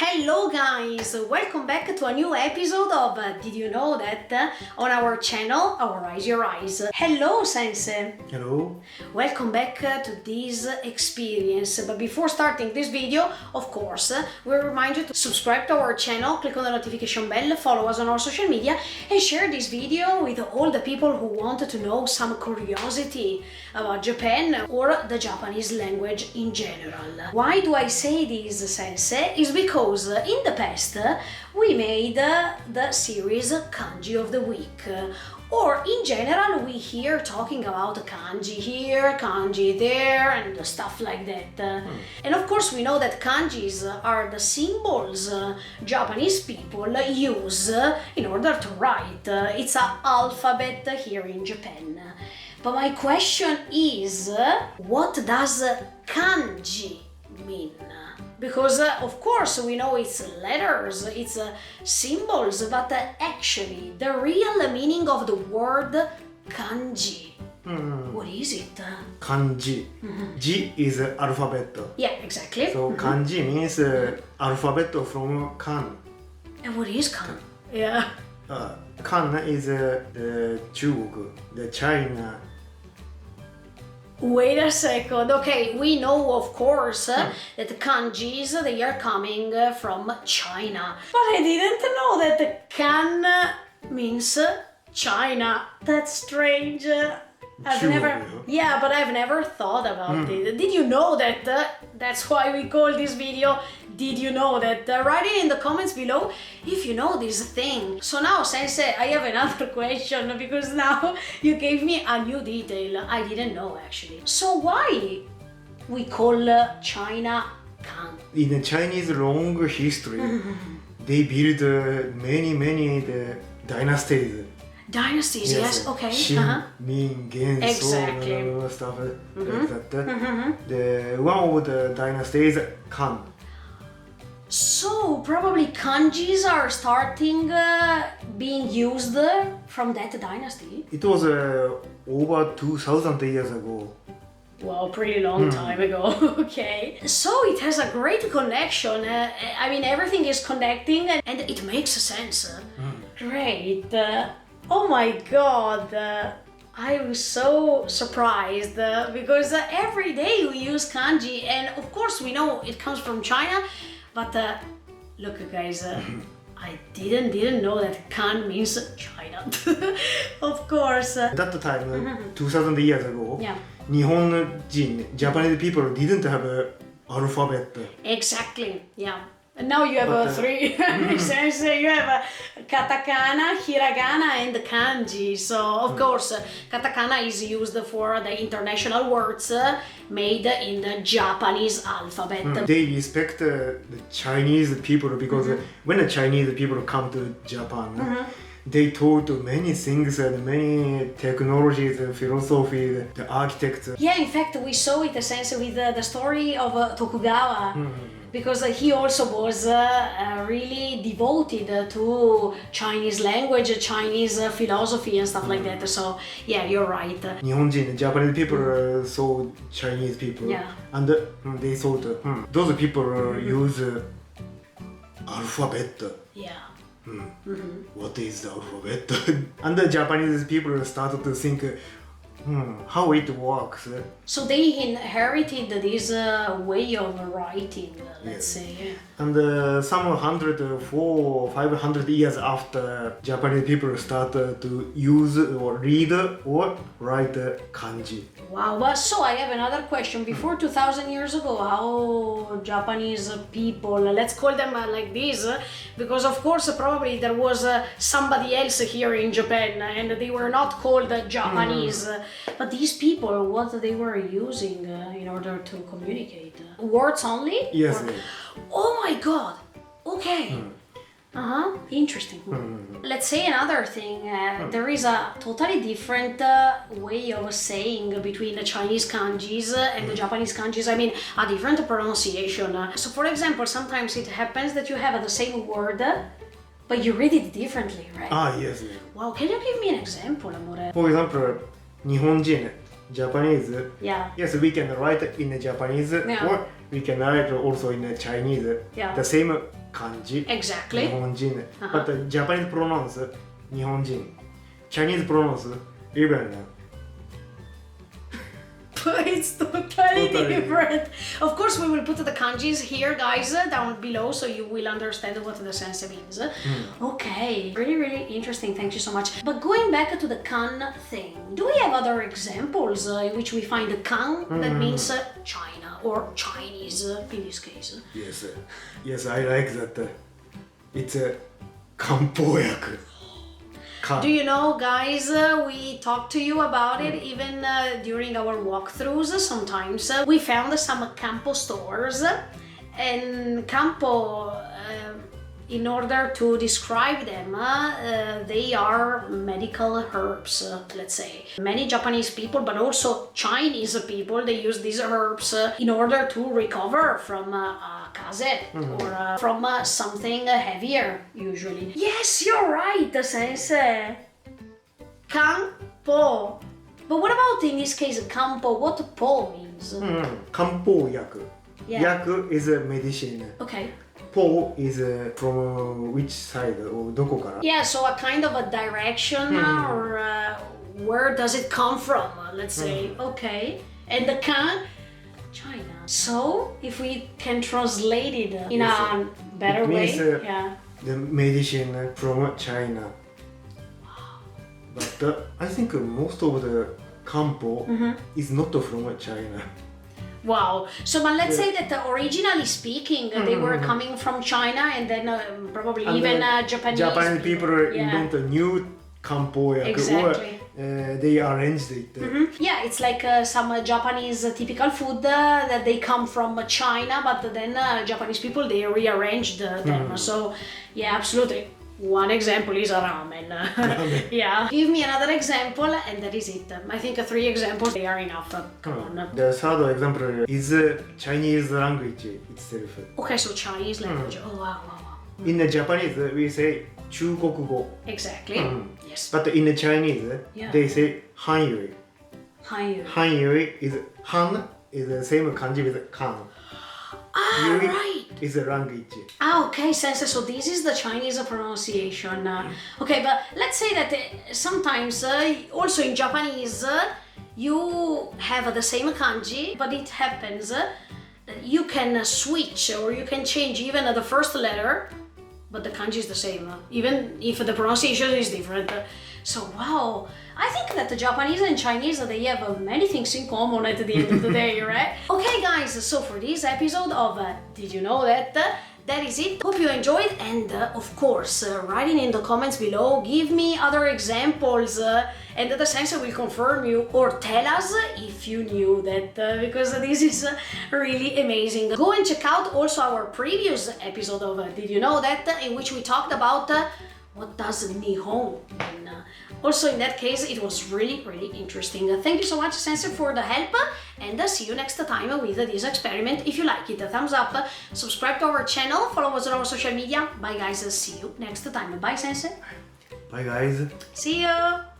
Hello guys, welcome back to a new episode of Did You Know That on our channel, Our Eyes, Your Eyes. Hello Sensei! Hello! Welcome back to this experience. But before starting this video, of course, we remind you to subscribe to our channel, click on the notification bell, follow us on our social media and share this video with all the people who want to know some curiosity about Japan or the Japanese language in general. Why do I say this, Sensei? Is because in the past we made the series Kanji of the Week, or in general we hear talking about kanji here, kanji there and stuff like that. And of course we know that kanjis are the symbols Japanese people use in order to write. It's an alphabet here in Japan. But my question is, what does kanji mean? Because of course we know it's letters, it's symbols, but actually the real meaning of the word kanji, what is it? Kanji. Ji is alphabet. Yeah, exactly. So kanji means alphabet from kan. And what is kan? Yeah. Kan is the Chuguk, the China. Wait a second. Okay, we know of course that kanjis, they are coming from China. But I didn't know that the kan means China. That's strange. I've never thought about it. Did you know that? That's why we call this video Did You Know That? Write it in the comments below if you know this thing. So now, Sensei, I have another question because now you gave me a new detail I didn't know actually. So why we call China kan? In the Chinese long history, they built many dynasties. Dynasties, yes, okay. Shin, Ming, Gen, Exactly. So, stuff like that. The one of the dynasties, Kan. So probably kanjis are starting being used from that dynasty? It was over 2,000 years ago. Wow, pretty long time ago. Okay. So it has a great connection. I mean, everything is connecting and it makes sense. Great. Oh my god. I was so surprised because every day we use kanji and of course we know it comes from China, but look guys, I didn't know that kan means China. Of course. At that time, 2,000 years ago, Yeah. Japanese people didn't have an alphabet. Exactly, yeah. And now you have three. Since you have katakana, hiragana, and kanji. So of course, katakana is used for the international words made in the Japanese alphabet. They respect the Chinese people because when the Chinese people come to Japan, they taught many things and many technologies, philosophy, the architects. Yeah, in fact, we saw it sense with the story of Tokugawa. Because he also was really devoted to Chinese language, Chinese philosophy and stuff like that. So yeah, you're right. Japanese people saw Chinese people, and they thought those people use alphabet. Yeah. What is the alphabet? And the Japanese people started to think how it works. So they inherited this way of writing, let's say. And some 500 years after, Japanese people started to use or read or write kanji. Wow, but so I have another question. Before 2,000 years ago, how Japanese people, let's call them like this, because of course probably there was somebody else here in Japan and they were not called Japanese. But these people, what they were using in order to communicate? Words only? Yes. Oh my god! Okay. Interesting. Let's say another thing. There is a totally different way of saying between the Chinese kanjis and the Japanese kanjis. I mean, a different pronunciation. So for example, sometimes it happens that you have the same word, but you read it differently, right? Yes. Wow, can you give me an example, amore? For example, Nihonjin, Japanese. Yeah. Yes, we can write in Japanese or we can write also in Chinese. Yeah. The same kanji. Exactly. 日本人。But the Japanese pronounce 日本人。Chinese pronounce even. It's totally different. Of course, we will put the kanjis here, guys, down below, so you will understand what the sensei means. Okay, really, really interesting. Thank you so much. But going back to the kan thing, do we have other examples in which we find the kan that means China or Chinese in this case? Yes, yes, I like that. It's a 漢方薬. Do you know, guys, we talked to you about it even during our walkthroughs sometimes. We found some Campo stores, and Campo, in order to describe them, they are medical herbs, let's say. Many Japanese people, but also Chinese people, they use these herbs in order to recover from kase or from something heavier, usually. Yes, you're right, sensei. Campo. But what about in this case, Campo? What po means? 漢方薬. Yeah. 薬 is a medicine. Okay. Po is from which side? どこから? Yeah, so a kind of a direction or where does it come from? Let's say. Okay. And the kan? China. So, if we can translate it in a better it means, way. Yeah. The medicine from China. But I think most of the Kampo is not from China. Wow. So, but let's say that originally speaking, they were coming from China, and then probably And even Japanese. Japanese people invent a new Kampo yak, Exactly. or they arranged it. Yeah, it's like some Japanese typical food that they come from China, but then Japanese people, they rearranged them. So, yeah, absolutely. One example is a ramen. Yeah. Give me another example, and that is it. I think 3 examples, they are enough. Come on. The third example is Chinese language itself. Okay, so Chinese language. Oh, wow, wow, wow. In the Japanese, we say 中国語. Exactly. Yes. But in the Chinese, they say 漢語. Hanyu. 漢語 is Han is the same kanji with kan. Ah, right. Is a language. Ah, okay, sensei. So this is the Chinese pronunciation. Okay, but let's say that sometimes also in Japanese you have the same kanji, but it happens that you can switch or you can change even the first letter, but the kanji is the same, even if the pronunciation is different. So wow, I think that the Japanese and Chinese, they have many things in common at the end of the day, right? Okay guys, so for this episode of Did You Know That? That is it. Hope you enjoyed, and of course, writing in the comments below, give me other examples, and the sensei will confirm you or tell us if you knew that, because this is really amazing. Go and check out also our previous episode of Did You Know That? In which we talked about what does Nihon mean. Also, in that case, it was really, really interesting. Thank you so much, Sensei, for the help, and see you next time with this experiment. If you like it, thumbs up, subscribe to our channel, follow us on our social media. Bye, guys. See you next time. Bye, Sensei. Bye, guys. See you.